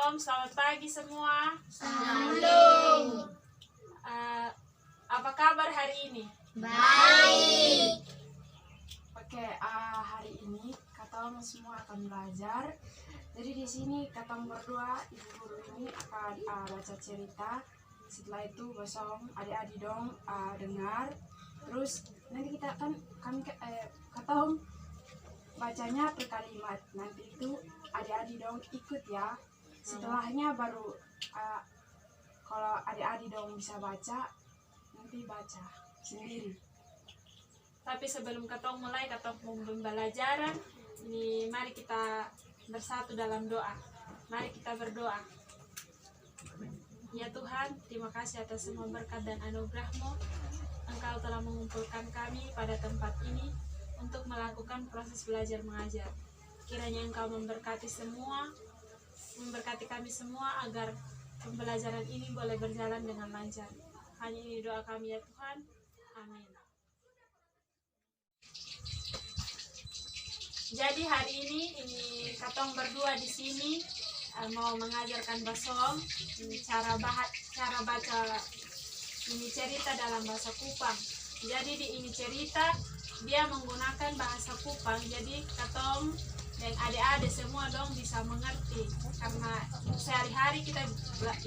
Shalom, selamat pagi semua. Shalom. Apa kabar hari ini? Baik. Oke, hari ini kata semua akan belajar. Jadi di sini kata berdua ibu guru ini akan baca cerita. Setelah itu basong adik-adik dong dengar. Terus nanti kita kata bacanya per kalimat. Nanti itu adik-adik dong ikut ya. Setelahnya baru kalau adik-adik dong bisa baca, nanti baca sendiri. Tapi sebelum ketong mulai pembelajaran, ini mari kita bersatu dalam doa. Mari kita berdoa. Ya Tuhan, terima kasih atas semua berkat dan anugerah-Mu. Engkau telah mengumpulkan kami pada tempat ini untuk melakukan proses belajar mengajar. Kiranya Engkau memberkati kami semua agar pembelajaran ini boleh berjalan dengan lancar. Hanya ini doa kami ya Tuhan. Amin. Jadi hari ini katong berdua di sini mau mengajarkan basong cara baca ini cerita dalam bahasa Kupang. Jadi di ini cerita dia menggunakan bahasa Kupang. Jadi katong dan adik-adik semua dong bisa mengerti karena sehari-hari kita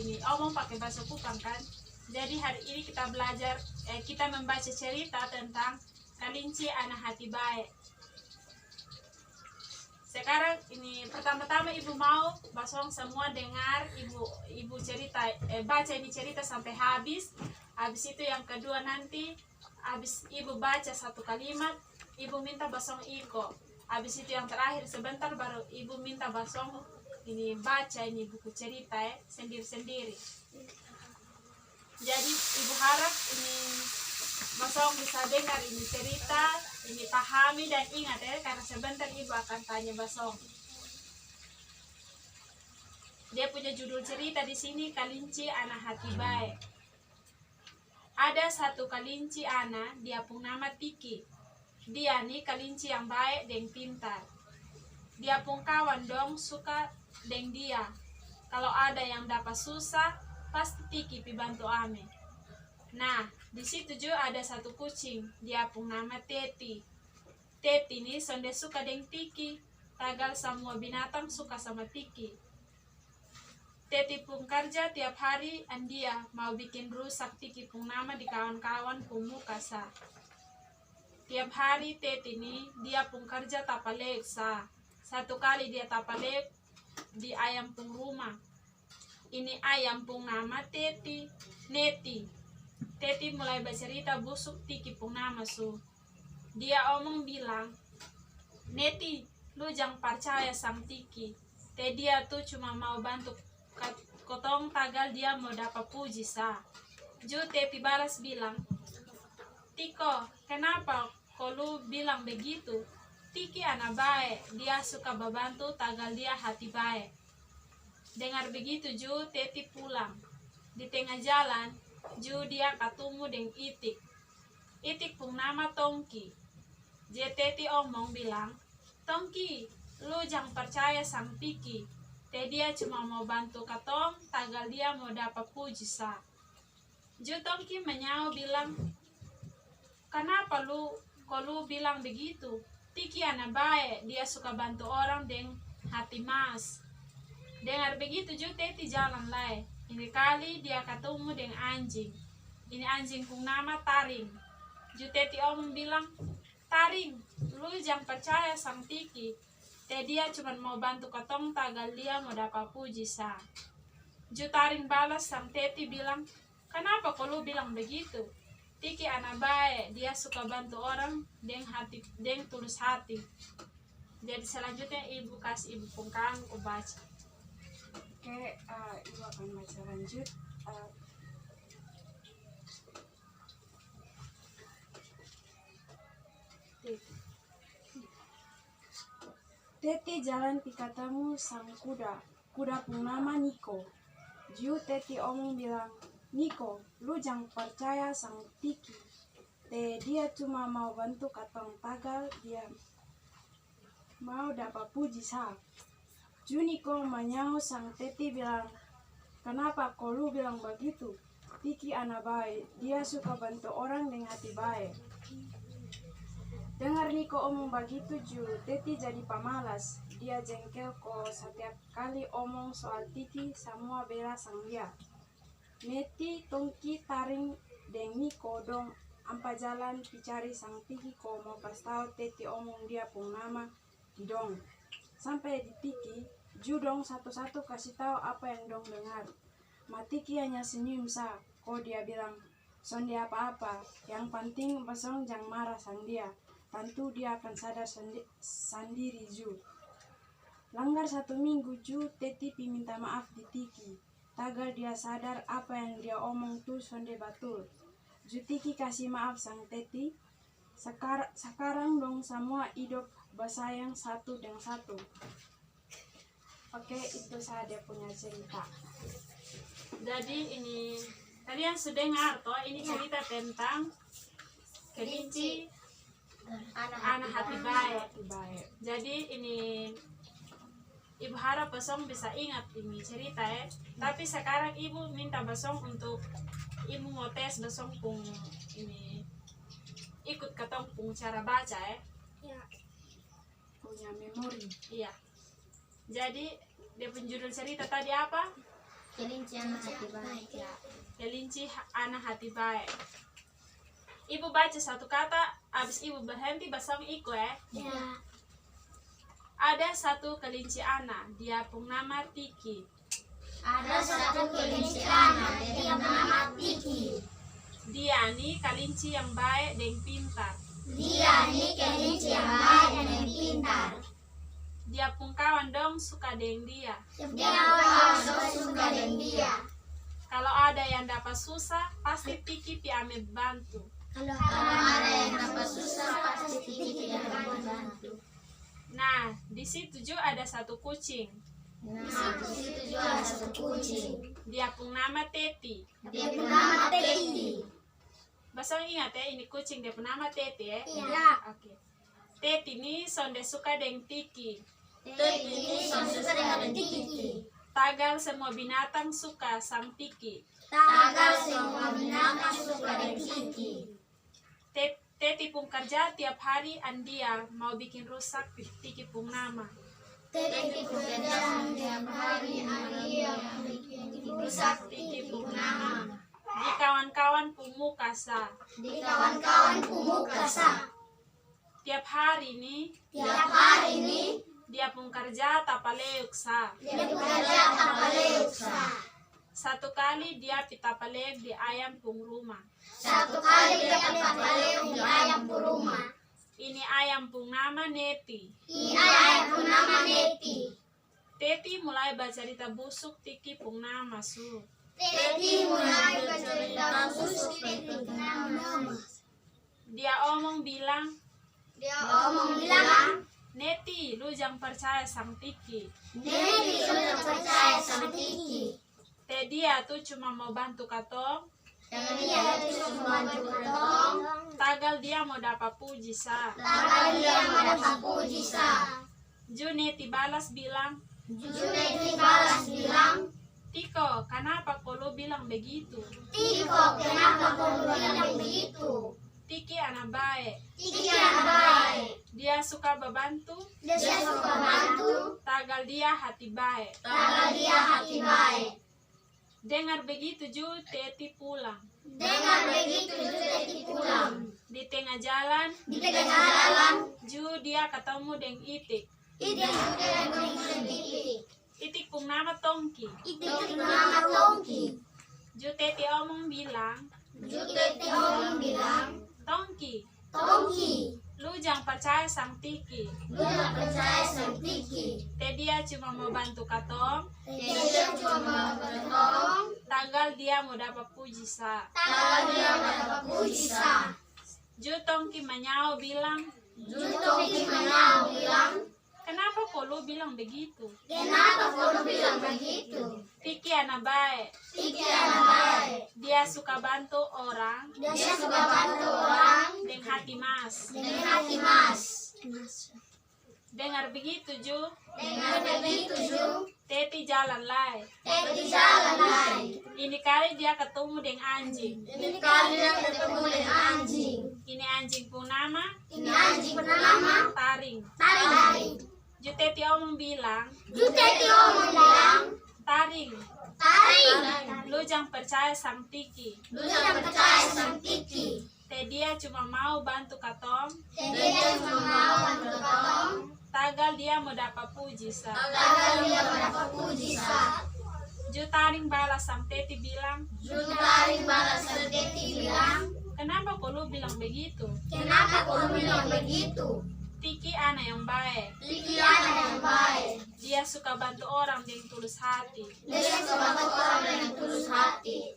ini omong pakai bahasa Kupang kan. Jadi hari ini kita belajar kita membaca cerita tentang kelinci anak hati baik. Sekarang ini pertama-tama ibu mau basong semua dengar ibu cerita baca ini cerita sampai habis. Habis itu yang kedua nanti habis ibu baca satu kalimat, ibu minta basong iko. Habis itu yang terakhir sebentar baru ibu minta basong ini baca ini buku cerita sendiri-sendiri. Jadi ibu harap ini basong bisa dengar ini cerita, ini pahami dan ingat karena sebentar ibu akan tanya basong. Dia punya judul cerita di sini kelinci anak hati baik. Ada satu kelinci anak, dia pun nama Tiki. Dia nih kelinci yang baik dan pintar. Dia pun kawan dong suka dengan dia. Kalau ada yang dapat susah, pasti Tiki pi bantu ame. Nah, di situ juga ada satu kucing, dia pun nama Teti. Teti nih sonde suka dengan Tiki. Tagal semua binatang suka sama Tiki. Teti pun kerja tiap hari dia mau bikin rusak Tiki pun nama di kawan-kawan pun muka sa. Tiap hari Teti nih dia pun kerja tapalek sa. Satu kali dia tapalek di ayam pun rumah. Ini ayam pun nama Teti, Neti. Teti mulai bercerita busuk Tiki pun nama su. Dia omong bilang, Neti, lu jangan percaya sang Tiki. Dia tuh cuma mau bantu kotong tagal dia mau dapat puji sa. Ju Teti balas bilang, Tiko, kenapa kok lu bilang begitu? Tiki anak baik, dia suka membantu tagal dia hati baik. Dengar begitu Ju Teti pulang. Di tengah jalan, Ju dia ketemu dengan Itik. Itik pun nama Tongki. Teti omong bilang, Tongki, lu jangan percaya sang Tiki. Dia cuma mau bantu katong, tagal dia mau dapat puji sa. Ju Tongki menyau bilang, kenapa lu bilang begitu? Tiki anak baik, dia suka bantu orang dengan hati mas. Dengar begitu Ju Teti jalan lai. Ini kali dia ketemu dengan anjing. Ini anjing pun nama Taring. Ju Teti omong bilang, Taring, lu jangan percaya sang Tiki. Dia cuma mau bantu ketong tagal dia mau dapat puji sa. Ju Taring balas sang Teti bilang, kenapa kok lu bilang begitu? Tiki anak baik, dia suka bantu orang dengan tulus hati. Jadi selanjutnya ibu kasih ibu pungkang ku baca. Oke, ibu akan baca lanjut. Teti jalan pikatamu sang kuda pun nama Niko. Ju Teti omong bilang, Niko, lu jangan percaya sang Tiki. Dia cuma mau bantu katong tagal dia mau dapat puji sa. Juniko menyahu sang teti bilang, kenapa kau lu bilang begitu? Tiki anak baik, dia suka bantu orang dengan hati baik. Dengar Niko omong begitu Ju, teti jadi pamalas. Dia jengkel kok setiap kali omong soal Tiki, semua bela sang dia. Neti, Tongki, Taring, deng Niko dong ampa jalan picari sang Tiki ko mau pas tahu teti omong dia pun nama di dong. Sampai di Tiki, Ju dong satu-satu kasih tahu apa yang dong dengar. Matiki hanya senyum sah, kok dia bilang, sonde apa-apa, yang penting pasong jangan marah sang dia. Tentu dia akan sadar sendiri Ju. Langgar 1 minggu Ju, teti minta maaf di Tiki. Tagal dia sadar apa yang dia omong tuh sonde batul. Ju Tiki kasih maaf sang teti. Sekarang dong semua hidup bersayang satu dengan satu. Oke, itu saja punya cerita. Jadi ini kalian sudah dengar toh, ini cerita tentang kelinci anak hati baik. Jadi ini ibu harap Basong bisa ingat ini cerita ya. Tapi sekarang ibu minta Basong untuk ibu mau tes Basong pun ini ikut ketong pun cara baca ya. Punya memori. Iya. Jadi dia penjudul cerita tadi apa? Kelinci anak hati baik. Ya, kelinci anak hati baik. Ibu baca satu kata, habis ibu berhenti Basong ikut ya. Ya. Ada satu kelinci anak, dia pun nama Tiki. Ada satu kelinci anak, dia bernama Tiki. Dia nih kelinci yang baik dan pintar. Dia nih kelinci yang baik dan pintar. Dia pun kawan dong suka dengan dia. Dia kawan suka dengan dia. Kalau ada yang dapat susah, pasti Tiki ame bantu. Kalau ada yang dapat susah, pasti Tiki akan membantu. Nah, di situ juga ada satu kucing. Nah, di situ juga ada satu kucing. Dia pun nama Teti. Dia bernama Teti. Basong ingat ya, ini kucing dia pun nama Teti ya. Iya. Oke. Teti ini sonde suka dengan Tiki. Teti ini suka dengan Tiki. Tagal semua binatang suka sang Tiki. Tagal semua binatang suka dengan Tiki. Teti pun kerja tiap hari dia mau bikin rusak Tiki pun nama. Teti bekerja tiap hari dia bikin rusak Tiki pun nama. Di kawan-kawan pun muka sa. Di kawan-kawan muka sah. Tiap hari nih Tiap hari ini dia pun kerja tapaleuk sa. dia bekerja tanpa leuk sah. Satu kali dia pitapaleuk di ayam pun rumah. Satu kali dia tanpa leuk di ayam pun rumah. Ini ayam pun nama Neti. Ayam pun nama Neti. Teti mulai bercerita busuk Tiki pun nama su. Teti mulai bercerita busuk Teti pun nama. Dia omong bilang, Dia omong bilang, Neti, lu jangan percaya sang Tiki. Neti sudah percaya sama Tiki. Teh dia tuh cuma mau bantu katong. Dan dia itu cuma bantu katong. Tagal dia mau dapat puji sa. Tagal dia mendapat puji sah. Ju Neti balas bilang, Neti balas bilang, Tiko, kenapa kau lu bilang begitu? Tiko, kenapa kau bilang begitu? Tiki anak baik. Tiki anak baik. Dia suka membantu. Dia suka bantu. Tagal dia hati baik. Tagal dia hati baik. Dengar begitu Ju, Teti pulang. Dengar begitu Teti pulang. Di tengah jalan, Di tengah jalan, Ju dia ketemu dengan Itik. Itik juga dengan Tiki. Itik pun nama Tongki. Itik nama Tongki. Ju Teti omong bilang, Teti omong bilang, Tongki, Tongki, lu jangan percaya sang Tiki. lu tak percaya sama Tiki. Teh dia cuma mau bantu katong. Dia cuma bertolong. Tagal dia mau dapat puji sa. Tagal dia mendapat puji sah. Ju Tongki menyau bilang, Tongki menyau bilang, kenapa kok lu bilang begitu? kenapa kau bilang begitu? Tiki anak baik. Tiki anak baik. Dia suka bantu orang Dia suka bantu orang dengan hati mas. dengan hati mas. Dengar begitu Ju, Dengar begitu Ju, Teti jalan lai. Teti jalan lagi. Ini kali dia ketemu dengan anjing. Ini kali dia ketemu dengan anjing. Ini anjing pun nama Ini anjing bernama Taring. Taring. Ju Teti omong bilang, Ju Teti omong bilang, Taring, Taring, lu jangan percaya sang Tiki. lu jangan percaya sama Tiki. Teh dia cuma mau bantu katong, Dia cuma mau bantu katong, tagal dia mau dapat puji sa. agar dia mendapat puji sa. Ju Taring balas sang Teti bilang, Ju Taring balas ke Teti bilang, kenapa kok lu bilang begitu? kenapa kau bilang begitu? Tiki anak yang baik. Tiki anak yang baik. Dia suka bantu orang dengan tulus hati. Dia suka bantu orang dengan tulus hati.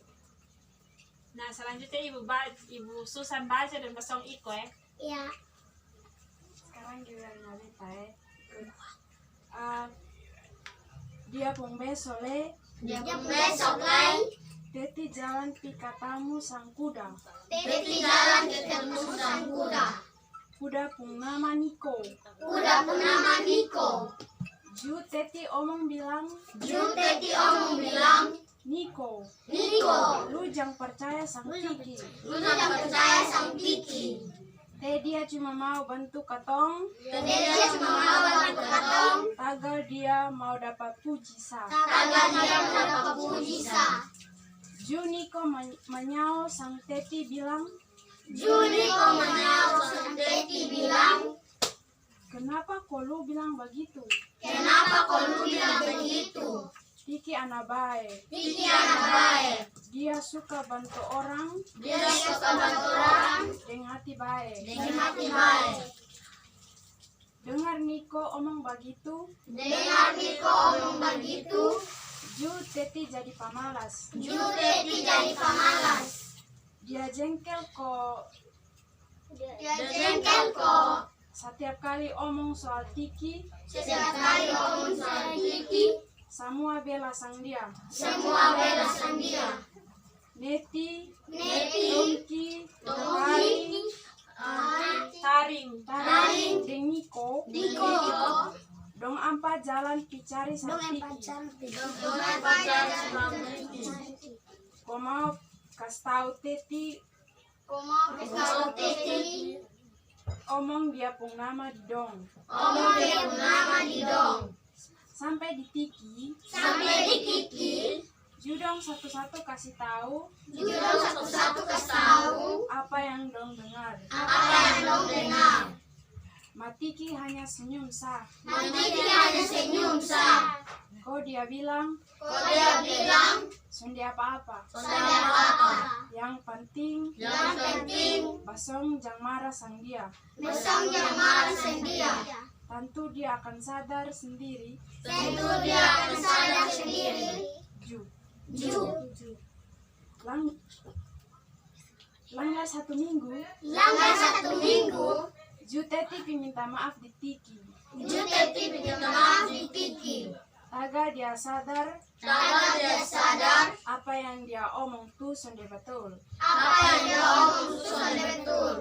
Nah selanjutnya Ibu Susan baca dan pasang iko ya. Iya. Sekarang giliran Nalita ya. Dia pun besole Dia besok lagi. Teti jalan pi katamu sang kuda. Teti jalan ketemu sang kuda. Kuda pun nama Niko. Kuda pun nama Niko. Ju Teti omong bilang, Ju Teti omong bilang, Niko, Niko, lu jangan percaya sang Tiki. lu jangan percaya sang Tiki. Teh dia cuma mau bantu katong, Dia cuma mau bantu katong, tagal dia mau dapat puji sa. agar dia mendapat puji sa. Ju Niko menyao sang Teti bilang, Ju Niko menyau sang Teti bilang, kenapa kok lu bilang begitu? kenapa kau lu bilang begitu? Tiki anak baik, Tiki anak baik. dia suka bantu orang Dia suka bantu orang dengan hati baik. dengan hati baik. Dengar Niko omong begitu, Dengar Niko omong begitu, Ju Teti jadi pamalas. Ju Teti jadi pemalas. Dia jengkel kok Dia jengkel kok. setiap kali omong soal Tiki, Setiap kali omong soal Tiki, semua bela sang dia. semua bela sang dia. Neti, Neti, Tongki, Tongki, Taring, Taring, dan Niko, Niko, dong ampa jalan picari sang Tiki. dengan pacar sang Tiki. Kau mau kasih tahu Teti Komo kesal Teti, omong dia pun nama dong. omong dia pun nama di dong. Sampai di Tiki, Sampai di Tiki, Judong satu-satu kasih tahu Judong satu-satu kasih tahu apa yang dong dengar. apa yang dong dengar. Matiki hanya senyum sah. Nanti dia hanya senyum sah. Kau dia bilang, Kok dia bilang, sendi apa-apa. saudara apa? Yang penting, Yang penting, basong jangan marah sang dia. besok yang marah sang dia. Tentu dia akan sadar sendiri. Tentu dia akan sadar sendiri. Ju. Ju, Langgar 1 minggu, langgar 1 minggu, Ju Teti minta maaf di Tiki. Ju Teti minta maaf di Tiki. Agar dia sadar Agar dia sadar apa yang dia omong tuh sonde betul. apa yang dia omong itu sudah betul.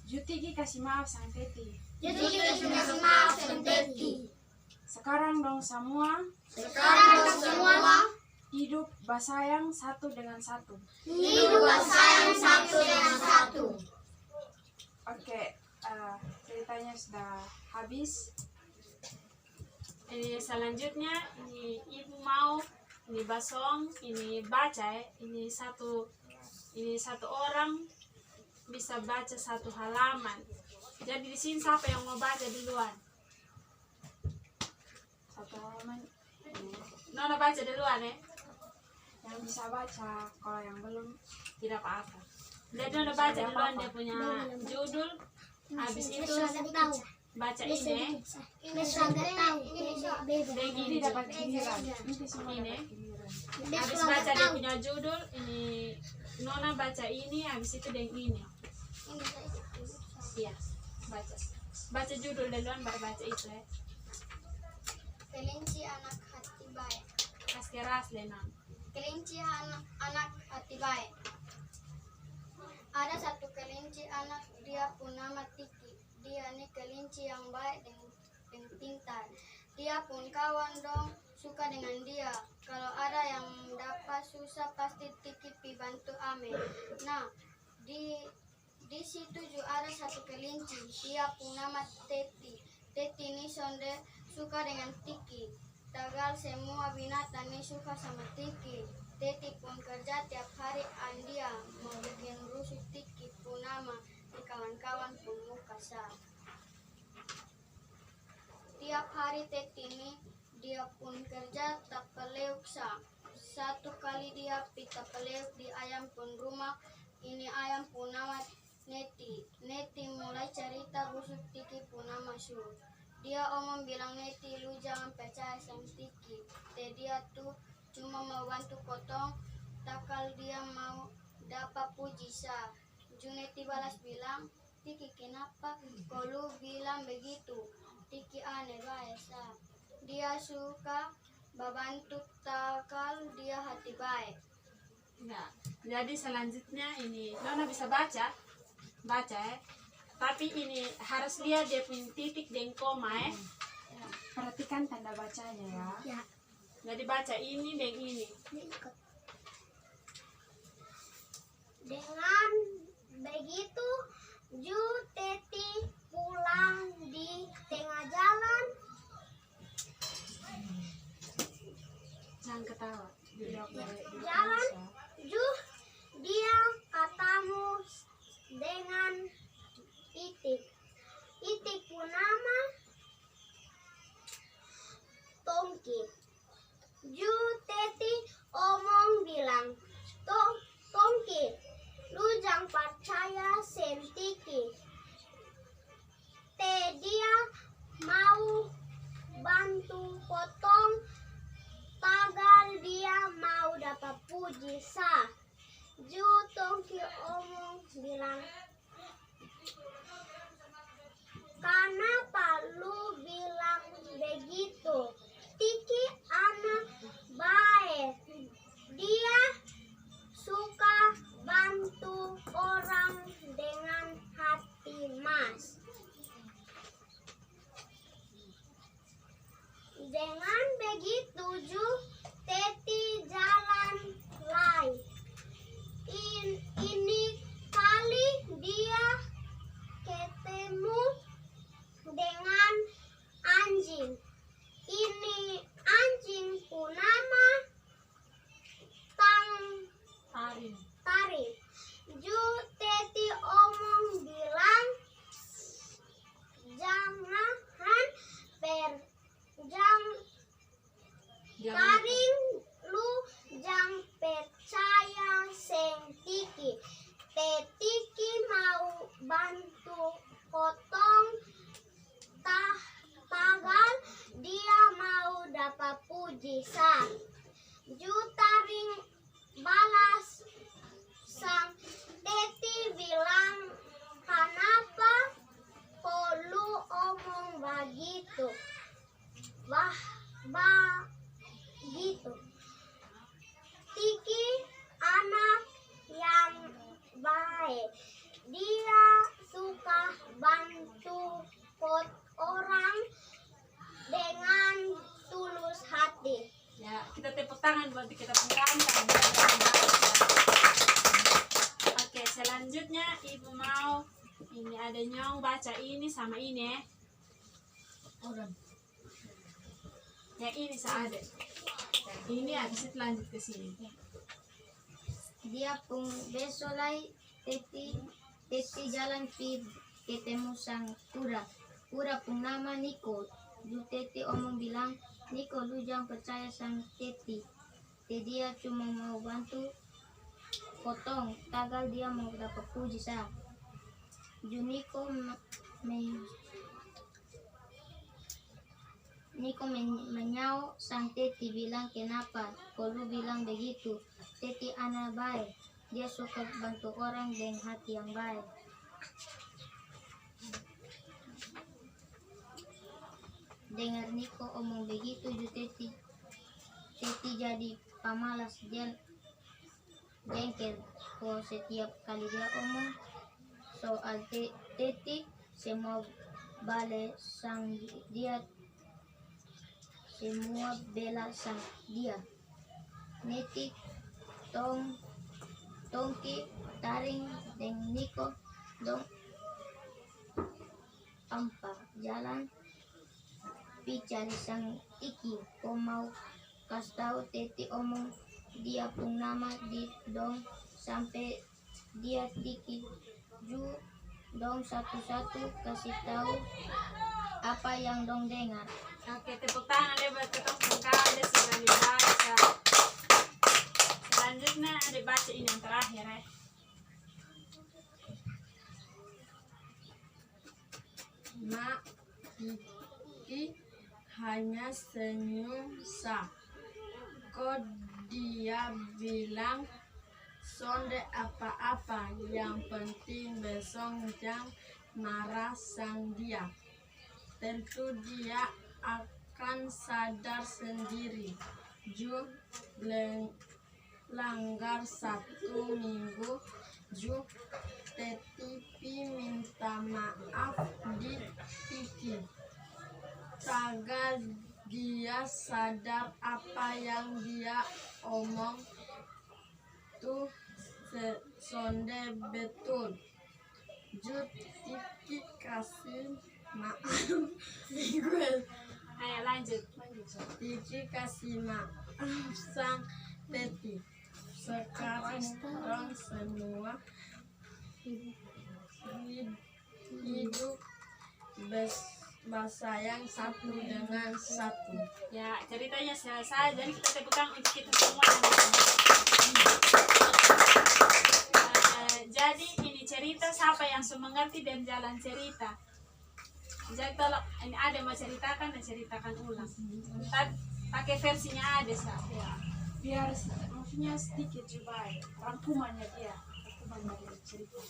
Ju Tiki kasih maaf sang Teti. Ju Tiki kasih maaf sang Teti. Sekarang dong semua Sekarang semua hidup bersayang satu dengan satu. hidup bersayang satu dengan satu. Oke, ceritanya sudah habis. Ini selanjutnya ini ibu mau ini basong ini baca ya. Ini satu orang bisa baca 1 halaman. Jadi di sini siapa yang mau baca duluan? Satu halaman Nona baca duluan ya. yang bisa baca, kalau yang belum Tidak apa-apa. Jadi Nona baca duluan dia punya judul. Habis itu baca ini. ini dapat giliran. Nanti semua Ini. dapat giliran. Habis baca dia punya judul ini Nona baca ini. Habis itu dia ini. Iya, baca. Baca judul duluan baru baca itu ya. Kelinci anak hati baik. Kas keras Lenang. Kelinci anak hati baik. Ada satu kelinci anak, dia pun nama Tiki. Dia ini kelinci yang baik pintar. Dia pun kawan dong, suka dengan dia. Kalau ada yang dapat susah pasti Tiki pi bantu ame. Nah, di situ juga ada satu kelinci. Dia pun nama Teti. Teti ini sonde suka dengan Tiki. Tagal semua binatang ini suka sama Tiki. Teti pun kerja tiap hari dia mau bikin rusuh Tiki pun nama di kawan-kawan pun muka sah. Tiap hari Teti ini dia pun kerja tak peleuk sah. Satu kali dia pita peleuk di ayam pun rumah. Ini ayam pun nama Neti. Neti mulai cerita busuk Tiki pun nama Su. Dia omong bilang Neti, lu jangan percaya sama Tiki. Dia tuh cuma mau bantu potong. Takal dia mau dapat puji sah. Juneti balas bilang, Tiki kenapa kau lu bilang begitu? Tiki aneh biasa. Dia suka membantu takal dia hati baik. Ya, jadi selanjutnya ini Nona bisa baca tapi ini harus lihat dia punya titik dan koma Perhatikan tanda bacanya ya. Ya. Jadi baca ini dan ini. Dengan begitu, Ju Teti pulang di tengah jalan. Jangan ketawa. Jalan, Ju dia ketemu dengan Itik. Itik pun nama Tongki. Ju Teti omong bilang, Tongki, lu jangan percaya sem Tiki. Dia mau bantu potong tagal dia mau dapat puji sah. Ju Tongki omong bilang, kenapa lu bilang begitu? Tiki anak baik. Dia suka bantu orang dengan hati mas. Dengan begitu Ju Teti jalan lagi. Ini kali dia ketemu dengan anjing. Ini anjing pun nama Tari. Ju Teti omong bilang, Taring lu jangan percaya seng Tiki. Tiki mau bantu potong tagal dia mau dapat puji sah. Ju Taring balas sang Teti bilang, kenapa kok lu omong begitu? Gitu. Tiki anak yang baik. Dia suka bantu orang dengan tulus hati. Ya, kita tepuk tangan buat kita pengantar. Oke, selanjutnya Ibu mau ini ada Nyong baca ini sama ini. Yang ini saade. Ini habis itu lanjut ke sini. Dia pun besok lagi Teti jalan ketemu sang kura. Kura pun nama Niko. Ju Teti omong bilang, Niko lu jangan percaya sang Teti. Dia cuma mau bantu potong tagal dia mau dapat puji sah. Ju Niko menyau sang Teti bilang, kenapa kalau bilang begitu? Teti anak baik. Dia suka bantu orang dengan hati yang baik. Dengar Niko omong begitu, Ju Teti jadi pamalas. Dia jengkel kok setiap kali dia omong soal Teti semua bale sang dia, semua bela sang dia. Neti tongki taring deng niko dong ampa jalan pi cari sang Tiki. Ko mau kas tahu Teti omong dia pun nama di dong sampai dia Tiki ju dong satu-satu kasih tahu apa yang dong dengar. Oke, tepuk tangan deh buat kita sekali sudah dibaca. Selanjutnya ada baca ini yang terakhir ya. Mak Tiki hanya senyum sah. Kok dia bilang sonde apa-apa, yang penting besok jangan marah sang dia. Tentu dia akan sadar sendiri. Ju langgar 1 minggu, Ju Teti minta maaf di Tiki. Tagal dia sadar apa yang dia omong tuh sonde betul. Ju Tiki kasih maaf. Ayo lanjut. Tiki kasih maaf sang Teti. Sekarang dong semua hidup bersayang satu dengan satu. Ya, ceritanya selesai. Jadi kita tepuk tangan untuk kita semua. Jadi ini cerita siapa yang sudah mengerti dan jalan cerita. Jadi kalau ini ada mau ceritakan dan ceritakan ulang. Tapi pakai versinya ada ya. Biar maksudnya sedikit juga rangkumannya dia, rangkuman dari cerita.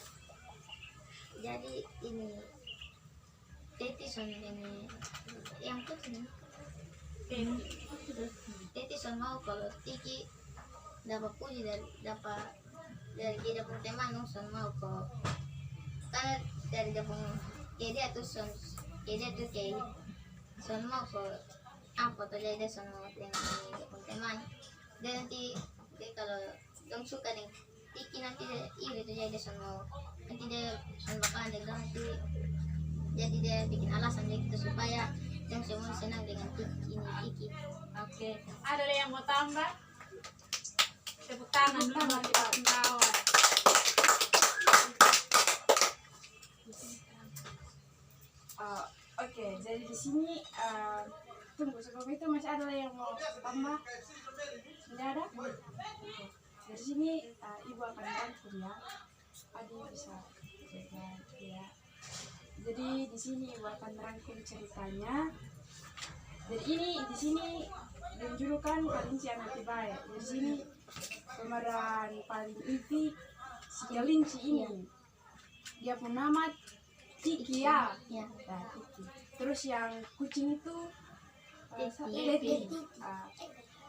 Jadi ini Teti son ini yang putih. Teti son mau kalau Tiki dapat puji dari dia pun teman son mau kok, karena dari dia pun dia tuh son mau kok apa tuh jadi son mau dengan dia pun teman. Dan nanti dia kalau dong suka nih Tiki nanti dia iri tuh jadi son mau, nanti dia son bakalan dia nanti jadi dia bikin alasan gitu supaya yang semua senang dengan Tiki. Oke, ada yang mau tambah? Tepuk tangan dulu buat kawan. Oke, jadi di sini tunggu sebelum itu masih ada yang mau tambah? Tidak ada? Oke. Dari sini ibu akan rangkum ya. Adi bisa jaga ya. Jadi di sini ibu akan rangkum ceritanya. Jadi ini di sini menjulukan kelinci anak baik. Di sini pemeran paling inti si kelinci ini. Dia pun nama Tiki ya. Ya. Nah, Tiki. Terus yang kucing itu Teti.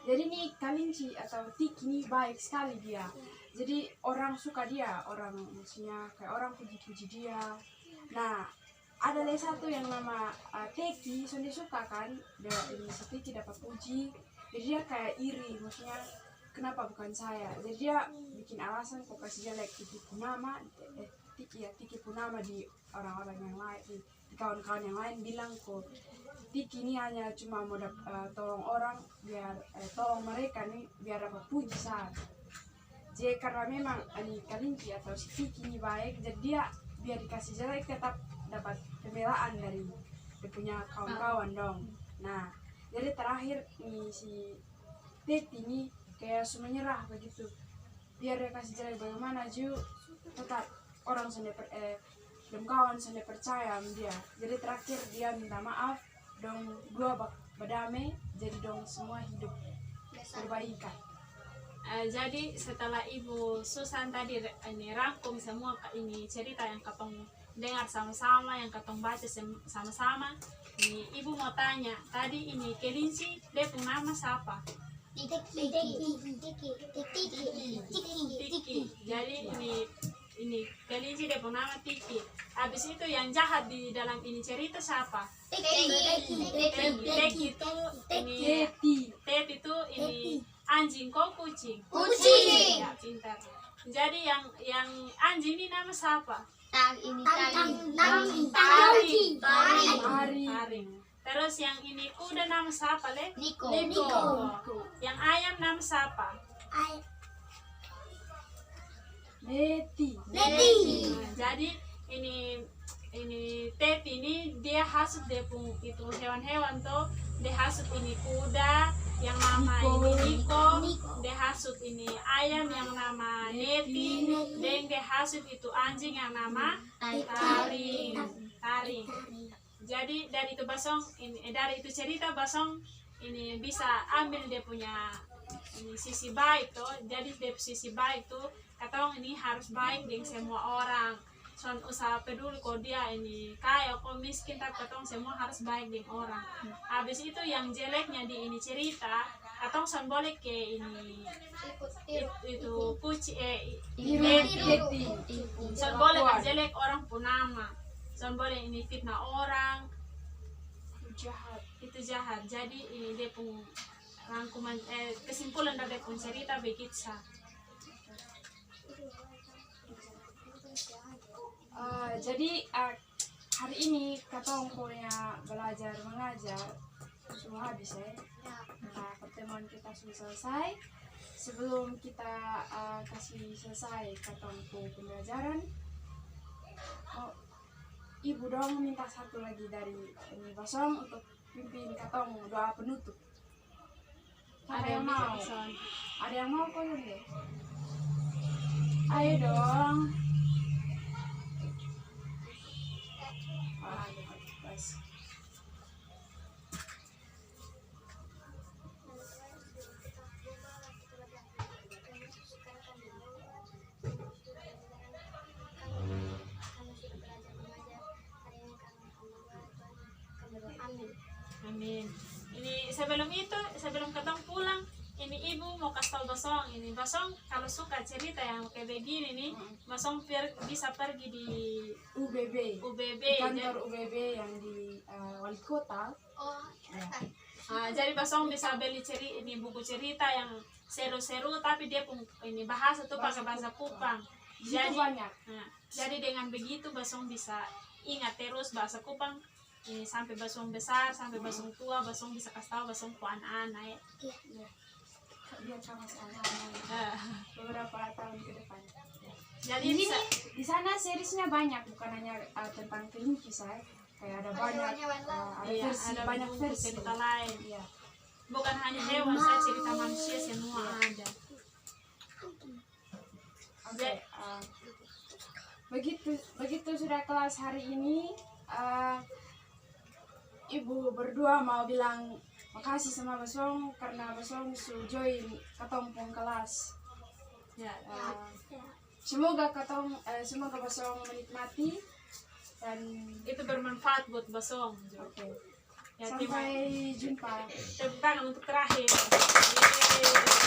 Jadi ini kelinci atau Tiki ini baik sekali dia. Jadi orang suka dia, orang maksudnya kayak orang puji-puji dia. Nah, ada lagi satu yang nama Teki, so dia suka kan, ini si Tiki dapat puji. Jadi dia kayak iri, maksudnya kenapa bukan saya. Jadi dia bikin alasan kok kasih jelek Tiki Punama, Tiki Punama di orang-orang yang lain, di kawan-kawan yang lain bilang kok Tiki ini hanya cuma mau tolong orang biar tolong mereka nih biar dapat puji saja. Jadi karena memang ini kelinci atau si Tiki ini baik, jadi dia biar dikasih jelek tetap dapat pembelaan dari dia punya kawan-kawan dong. Nah, jadi terakhir nih si Teti ini kayak menyerah begitu. Biar dia kasih jelek bagaimana juga tetap orang dan kawan sudah percaya sama dia. Jadi terakhir dia minta maaf dong, dua berdamai, jadi dong semua hidup berbaikan. Jadi setelah Ibu Susan tadi ini rangkum semua ini cerita yang katong dengar sama-sama, yang katong baca sama-sama. Ini Ibu mau tanya, tadi ini kelinci dia punya nama siapa? Tiki. Tiki. Jadi ini ini kelinci dia pun nama Tiki. Habis itu yang jahat di dalam ini cerita siapa? Teki itu ini Teti itu ini anjing kok kucing. Kucing. Ya, pintar. Jadi yang anjing ini nama siapa? Taring. Terus yang ini kuda nama siapa, Le? Niko. Yang ayam nama siapa? Leti. Nah, jadi ini Teti ini dia hasut dia pun itu hewan-hewan tuh, dia hasut ini kuda yang nama ini Niko, dia hasut ini ayam yang nama Neti, dan dia hasut itu anjing yang nama Taring. Jadi dari itu Basong ini dari itu cerita Basong ini bisa ambil dia punya ini sisi baik tuh. Jadi dia sisi baik tuh katong ini harus baik dengan semua orang. Son usah peduli kok dia ini kaya kok miskin, tapi katong semua harus baik dengan orang. Habis itu yang jeleknya di ini cerita katong son boleh ke ini itu kuci son boleh jelek orang pun nama. Son boleh ini fitnah orang. Itu jahat. Jadi ini dia pun rangkuman kesimpulan dari pun cerita begitu. Jadi hari ini katong punya belajar mengajar semua habis ya. Nah, pertemuan kita sudah selesai. Sebelum kita kasih selesai katong pembelajaran, Ibu dong minta satu lagi dari ini Basong untuk pimpin katong doa penutup. Ada yang mau? Ada yang mau kok ya? Ayo dong. Baik. Amin. Ini sebelum katong pulang, ini ibu mau kasih tahu Basong. Ini Basong kalau suka cerita yang kayak begini nih, Basong bisa pergi di UBB. Kantor UBB yang di wali kota. Jadi Basong bisa beli ini buku cerita yang seru-seru, tapi dia pun ini bahasa tuh pakai bahasa Kupang. Jadi banyak. Jadi dengan begitu Basong bisa ingat terus bahasa Kupang. Ini sampai Basong besar, sampai Basong tua, Basong bisa kasih tahu Basong ku anak-anak ya. Iya. Biar sama-sama beberapa tahun ke depan. Jadi Ini bisa di sana seriesnya banyak, bukan hanya tentang kelinci saya. Kayak ada banyak, iya, versi, ada banyak buku versi. cerita lain. Iya. Bukan hanya hewan, saya cerita manusia semua ada. Oke. Begitu sudah kelas hari ini. Ibu berdua mau bilang makasih sama Basong karena Basong sudah join ketompong kelas. Ya, Semoga Basong menikmati dan itu bermanfaat buat Basong. oke. Ya, Sampai jumpa. tepuk tangan untuk terakhir. Yeay.